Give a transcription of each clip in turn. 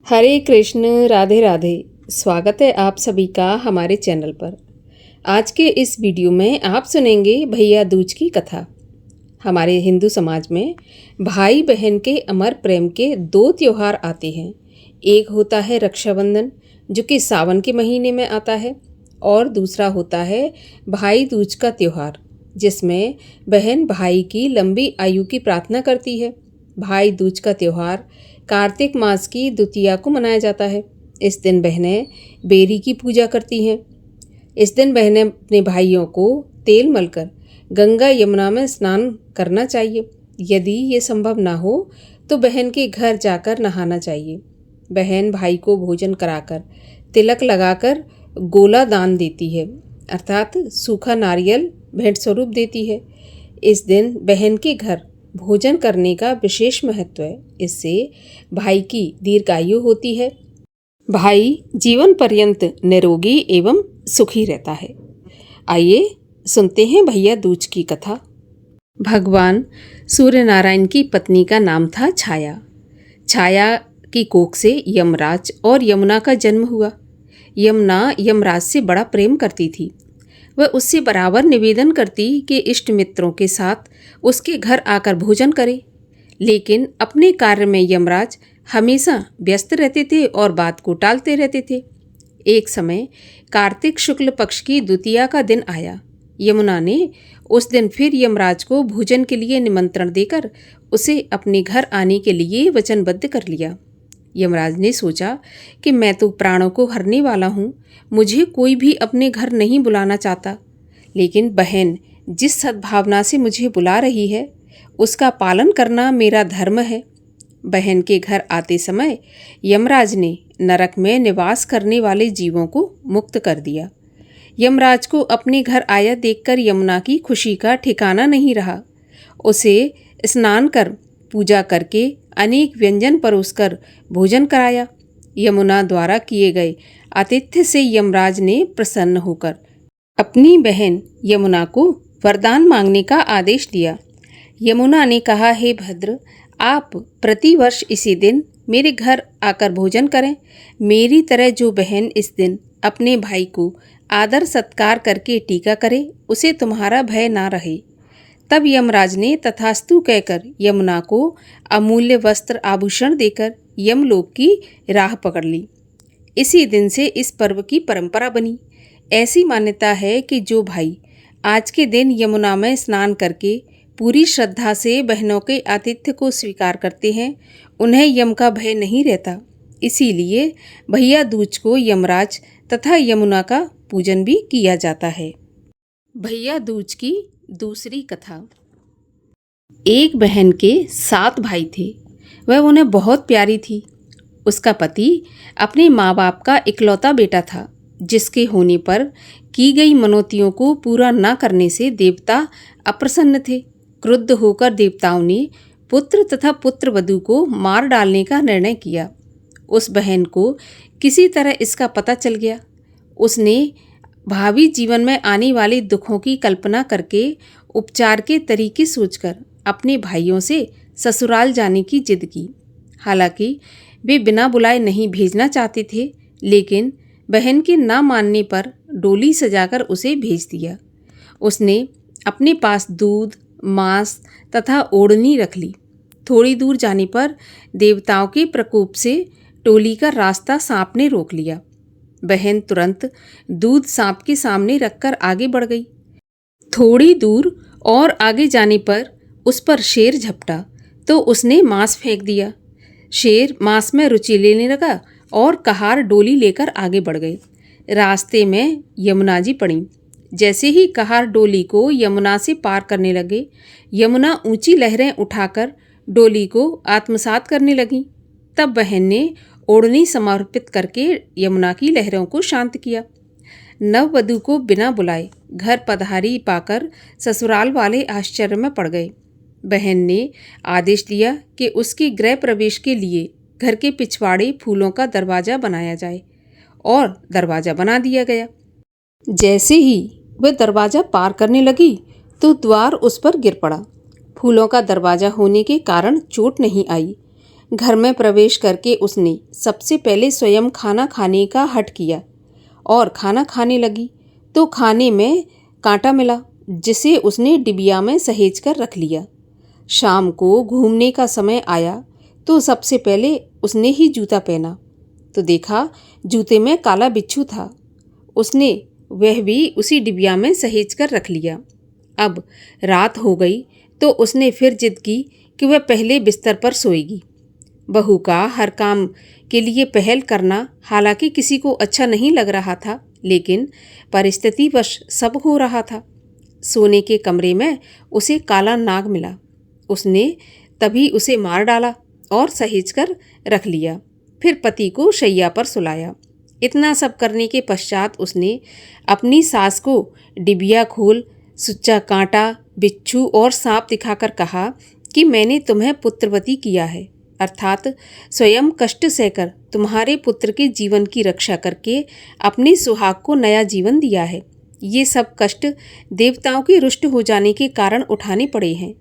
हरे कृष्ण राधे राधे। स्वागत है आप सभी का हमारे चैनल पर। आज के इस वीडियो में आप सुनेंगे भैया दूज की कथा। हमारे हिंदू समाज में भाई बहन के अमर प्रेम के दो त्योहार आते हैं। एक होता है रक्षाबंधन, जो कि सावन के महीने में आता है, और दूसरा होता है भाई दूज का त्योहार, जिसमें बहन भाई की लंबी आयु की प्रार्थना करती है। भाई दूज का त्यौहार कार्तिक मास की द्वितीया को मनाया जाता है। इस दिन बहनें बेरी की पूजा करती हैं। इस दिन बहनें अपने भाइयों को तेल मलकर गंगा यमुना में स्नान करना चाहिए। यदि ये संभव ना हो तो बहन के घर जाकर नहाना चाहिए। बहन भाई को भोजन कराकर तिलक लगाकर गोला दान देती है, अर्थात सूखा नारियल भेंट स्वरूप देती है। इस दिन बहन के घर भोजन करने का विशेष महत्व है। इससे भाई की दीर्घायु होती है। भाई जीवन पर्यंत निरोगी एवं सुखी रहता है। आइए सुनते हैं भैया दूज की कथा। भगवान सूर्य नारायण की पत्नी का नाम था छाया। छाया की कोख से यमराज और यमुना का जन्म हुआ। यमुना यमराज से बड़ा प्रेम करती थी। वह उससे बराबर निवेदन करती कि इष्ट मित्रों के साथ उसके घर आकर भोजन करे, लेकिन अपने कार्य में यमराज हमेशा व्यस्त रहते थे और बात को टालते रहते थे। एक समय कार्तिक शुक्ल पक्ष की द्वितीया का दिन आया। यमुना ने उस दिन फिर यमराज को भोजन के लिए निमंत्रण देकर उसे अपने घर आने के लिए वचनबद्ध कर लिया। यमराज ने सोचा कि मैं तो प्राणों को हरने वाला हूँ, मुझे कोई भी अपने घर नहीं बुलाना चाहता, लेकिन बहन जिस सद्भावना से मुझे बुला रही है उसका पालन करना मेरा धर्म है। बहन के घर आते समय यमराज ने नरक में निवास करने वाले जीवों को मुक्त कर दिया। यमराज को अपने घर आया देखकर यमुना की खुशी का ठिकाना नहीं रहा। उसे स्नान कर पूजा करके अनेक व्यंजन परोसकर भोजन कराया। यमुना द्वारा किए गए आतिथ्य से यमराज ने प्रसन्न होकर अपनी बहन यमुना को वरदान मांगने का आदेश दिया। यमुना ने कहा, हे भद्र, आप प्रतिवर्ष इसी दिन मेरे घर आकर भोजन करें। मेरी तरह जो बहन इस दिन अपने भाई को आदर सत्कार करके टीका करे, उसे तुम्हारा भय ना रहे। तब यमराज ने तथास्तु कहकर यमुना को अमूल्य वस्त्र आभूषण देकर यमलोक की राह पकड़ ली। इसी दिन से इस पर्व की परंपरा बनी। ऐसी मान्यता है कि जो भाई आज के दिन यमुना में स्नान करके पूरी श्रद्धा से बहनों के आतिथ्य को स्वीकार करते हैं, उन्हें यम का भय नहीं रहता। इसीलिए भैया दूज को यमराज तथा यमुना का पूजन भी किया जाता है। भैया दूज की दूसरी कथा। एक बहन के 7 भाई थे। वह उन्हें बहुत प्यारी थी। उसका पति अपने माँ बाप का इकलौता बेटा था, जिसके होने पर की गई मनौतियों को पूरा न करने से देवता अप्रसन्न थे। क्रुद्ध होकर देवताओं ने पुत्र तथा पुत्रवधू को मार डालने का निर्णय किया। उस बहन को किसी तरह इसका पता चल गया। उसने भावी जीवन में आने वाले दुखों की कल्पना करके उपचार के तरीके सोचकर अपने भाइयों से ससुराल जाने की जिद की। हालांकि वे बिना बुलाए नहीं भेजना चाहते थे, लेकिन बहन के ना मानने पर डोली सजाकर उसे भेज दिया। उसने अपने पास दूध, मांस तथा ओढ़नी रख ली। थोड़ी दूर जाने पर देवताओं के प्रकोप से टोली का रास्ता सांप ने रोक लिया। बहन तुरंत दूध सांप के सामने रखकर आगे बढ़ गई। थोड़ी दूर और आगे जाने पर उस पर शेर झपटा तो उसने मांस फेंक दिया। शेर मांस में रुचि लेने लगा और कहार डोली लेकर आगे बढ़ गए। रास्ते में यमुना जी पड़ी। जैसे ही कहार डोली को यमुना से पार करने लगे, यमुना ऊंची लहरें उठाकर डोली को आत्मसात करने लगी। तब बहन ने ओढ़नी समर्पित करके यमुना की लहरों को शांत किया। नववधू को बिना बुलाए घर पधारी पाकर ससुराल वाले आश्चर्य में पड़ गए। बहन ने आदेश दिया कि उसके गृह प्रवेश के लिए घर के पिछवाड़े फूलों का दरवाज़ा बनाया जाए, और दरवाज़ा बना दिया गया। जैसे ही वह दरवाज़ा पार करने लगी तो द्वार उस पर गिर पड़ा। फूलों का दरवाज़ा होने के कारण चोट नहीं आई। घर में प्रवेश करके उसने सबसे पहले स्वयं खाना खाने का हठ किया और खाना खाने लगी तो खाने में कांटा मिला, जिसे उसने डिबिया में सहेज कर रख लिया। शाम को घूमने का समय आया तो सबसे पहले उसने ही जूता पहना तो देखा जूते में काला बिच्छू था। उसने वह भी उसी डिबिया में सहेज कर रख लिया। अब रात हो गई तो उसने फिर जिद की कि वह पहले बिस्तर पर सोएगी। बहू का हर काम के लिए पहल करना हालांकि किसी को अच्छा नहीं लग रहा था, लेकिन परिस्थितिवश सब हो रहा था। सोने के कमरे में उसे काला नाग मिला। उसने तभी उसे मार डाला और सहेज कर रख लिया। फिर पति को शैया पर सुलाया। इतना सब करने के पश्चात उसने अपनी सास को डिबिया खोल, सुच्चा कांटा, बिच्छू और सांप दिखाकर कहा कि मैंने तुम्हें पुत्रवती किया है, अर्थात स्वयं कष्ट सहकर तुम्हारे पुत्र के जीवन की रक्षा करके अपने सुहाग को नया जीवन दिया है। ये सब कष्ट देवताओं के रुष्ट हो जाने के कारण उठाने पड़े हैं।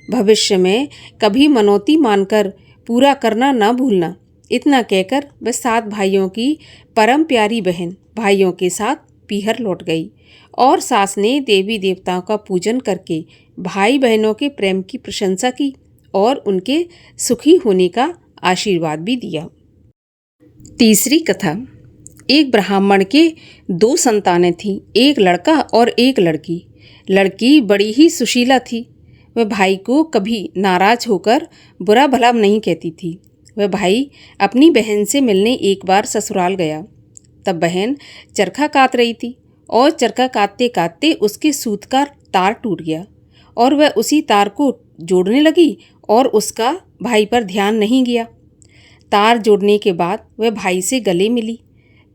भविष्य में कभी मनौती मानकर पूरा करना न भूलना। इतना कहकर वह 7 भाइयों की परम प्यारी बहन भाइयों के साथ पीहर लौट गई और सास ने देवी देवताओं का पूजन करके भाई बहनों के प्रेम की प्रशंसा की और उनके सुखी होने का आशीर्वाद भी दिया। तीसरी कथा। एक ब्राह्मण के 2 संतानें थीं, एक लड़का और एक लड़की। लड़की बड़ी ही सुशीला थी। वह भाई को कभी नाराज होकर बुरा भला नहीं कहती थी। वह भाई अपनी बहन से मिलने एक बार ससुराल गया। तब बहन चरखा कात रही थी और चरखा काटते काटते उसके सूत का तार टूट गया और वह उसी तार को जोड़ने लगी और उसका भाई पर ध्यान नहीं गया। तार जोड़ने के बाद वह भाई से गले मिली।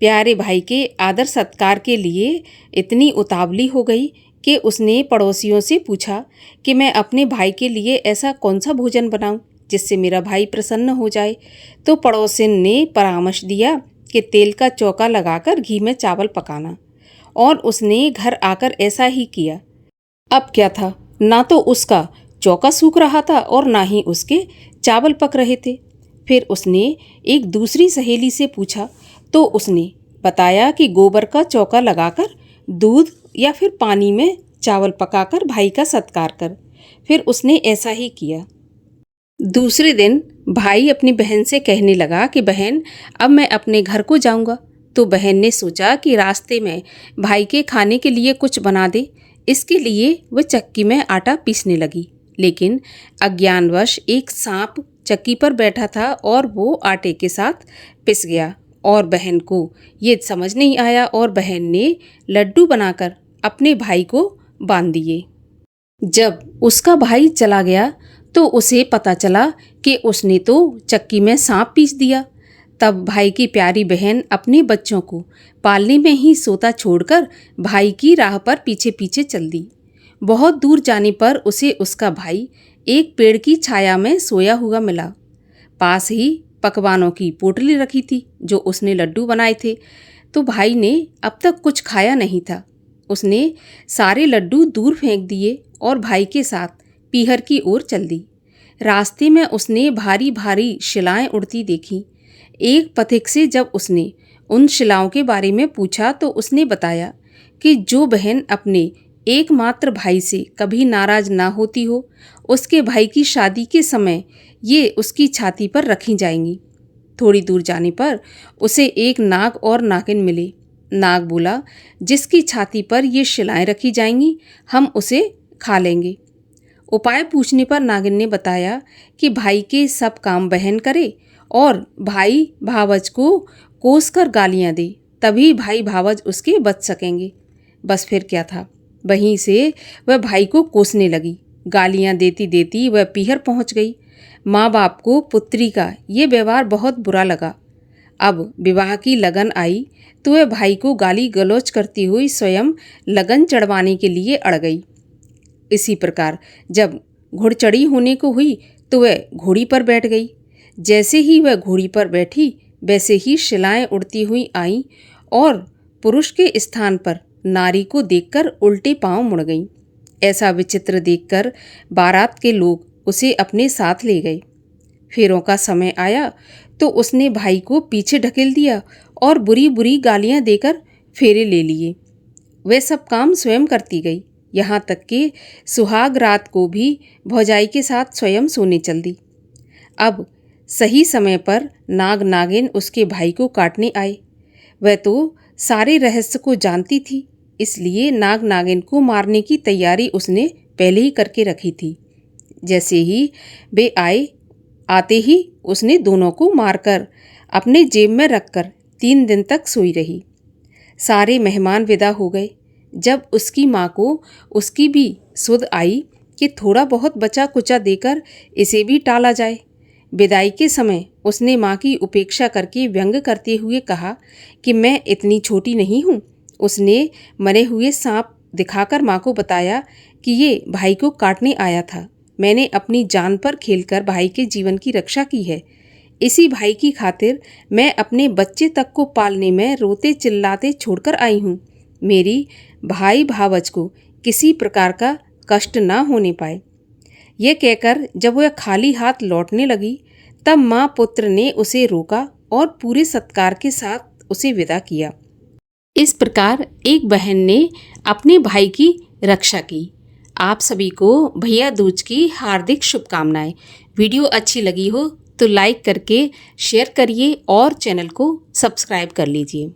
प्यारे भाई के आदर सत्कार के लिए इतनी उतावली हो गई कि उसने पड़ोसियों से पूछा कि मैं अपने भाई के लिए ऐसा कौन सा भोजन बनाऊं जिससे मेरा भाई प्रसन्न हो जाए। तो पड़ोसिन ने परामर्श दिया कि तेल का चौका लगाकर घी में चावल पकाना, और उसने घर आकर ऐसा ही किया। अब क्या था, ना तो उसका चौका सूख रहा था और ना ही उसके चावल पक रहे थे। फिर उसने एक दूसरी सहेली से पूछा तो उसने बताया कि गोबर का चौका लगाकर दूध या फिर पानी में चावल पकाकर भाई का सत्कार कर। फिर उसने ऐसा ही किया। दूसरे दिन भाई अपनी बहन से कहने लगा कि बहन, अब मैं अपने घर को जाऊंगा। तो बहन ने सोचा कि रास्ते में भाई के खाने के लिए कुछ बना दे। इसके लिए वह चक्की में आटा पीसने लगी, लेकिन अज्ञानवश एक सांप चक्की पर बैठा था और वो आटे के साथ पिस गया और बहन को ये समझ नहीं आया और बहन ने लड्डू बनाकर अपने भाई को बांध दिए। जब उसका भाई चला गया तो उसे पता चला कि उसने तो चक्की में सांप पीस दिया। तब भाई की प्यारी बहन अपने बच्चों को पालने में ही सोता छोड़कर भाई की राह पर पीछे पीछे चल दी। बहुत दूर जाने पर उसे उसका भाई एक पेड़ की छाया में सोया हुआ मिला। पास ही पकवानों की पोटली रखी थी जो उसने लड्डू बनाए थे। तो भाई ने अब तक कुछ खाया नहीं था। उसने सारे लड्डू दूर फेंक दिए और भाई के साथ पीहर की ओर चल दी। रास्ते में उसने भारी भारी शिलाएं उड़ती देखीं। एक पथिक से जब उसने उन शिलाओं के बारे में पूछा तो उसने बताया कि जो बहन अपने एकमात्र भाई से कभी नाराज ना होती हो, उसके भाई की शादी के समय ये उसकी छाती पर रखी जाएंगी। थोड़ी दूर जाने पर उसे एक नाग और नागिन मिले। नाग बोला, जिसकी छाती पर ये शिलाएं रखी जाएंगी हम उसे खा लेंगे। उपाय पूछने पर नागिन ने बताया कि भाई के सब काम बहन करे और भाई भावज को कोसकर गालियां दे, तभी भाई भावज उसके बच सकेंगे। बस फिर क्या था, वहीं से वह भाई को कोसने लगी। गालियां देती देती वह पीहर पहुंच गई। माँ बाप को पुत्री का ये व्यवहार बहुत बुरा लगा। अब विवाह की लगन आई तो वह भाई को गाली गलौज करती हुई स्वयं लगन चढ़वाने के लिए अड़ गई। इसी प्रकार जब घुड़चढ़ी होने को हुई तो वह घोड़ी पर बैठ गई। जैसे ही वह घोड़ी पर बैठी वैसे ही शिलाएं उड़ती हुई आईं और पुरुष के स्थान पर नारी को देखकर उल्टे पांव मुड़ गईं। ऐसा विचित्र देखकर बारात के लोग उसे अपने साथ ले गए। फेरों का समय आया तो उसने भाई को पीछे ढकेल दिया और बुरी बुरी गालियां देकर फेरे ले लिए। वह सब काम स्वयं करती गई, यहाँ तक कि सुहाग रात को भी भौजाई के साथ स्वयं सोने चल दी। अब सही समय पर नाग नागिन उसके भाई को काटने आए। वह तो सारे रहस्य को जानती थी, इसलिए नाग नागिन को मारने की तैयारी उसने पहले ही करके रखी थी। जैसे ही वे आते ही उसने दोनों को मारकर अपने जेब में रखकर 3 दिन तक सोई रही। सारे मेहमान विदा हो गए। जब उसकी माँ को उसकी भी सुध आई कि थोड़ा बहुत बचा कुचा देकर इसे भी टाला जाए। विदाई के समय उसने माँ की उपेक्षा करके व्यंग करते हुए कहा कि मैं इतनी छोटी नहीं हूँ। उसने मरे हुए सांप दिखाकर माँ को बताया कि ये भाई को काटने आया था। मैंने अपनी जान पर खेलकर भाई के जीवन की रक्षा की है। इसी भाई की खातिर मैं अपने बच्चे तक को पालने में रोते चिल्लाते छोड़कर आई हूँ। मेरी भाई भावज को किसी प्रकार का कष्ट ना होने पाए। यह कहकर जब वह खाली हाथ लौटने लगी, तब माँ पुत्र ने उसे रोका और पूरे सत्कार के साथ उसे विदा किया। इस प्रकार एक बहन ने अपने भाई की रक्षा की। आप सभी को भैया दूज की हार्दिक शुभकामनाएं। वीडियो अच्छी लगी हो तो लाइक करके शेयर करिए और चैनल को सब्सक्राइब कर लीजिए।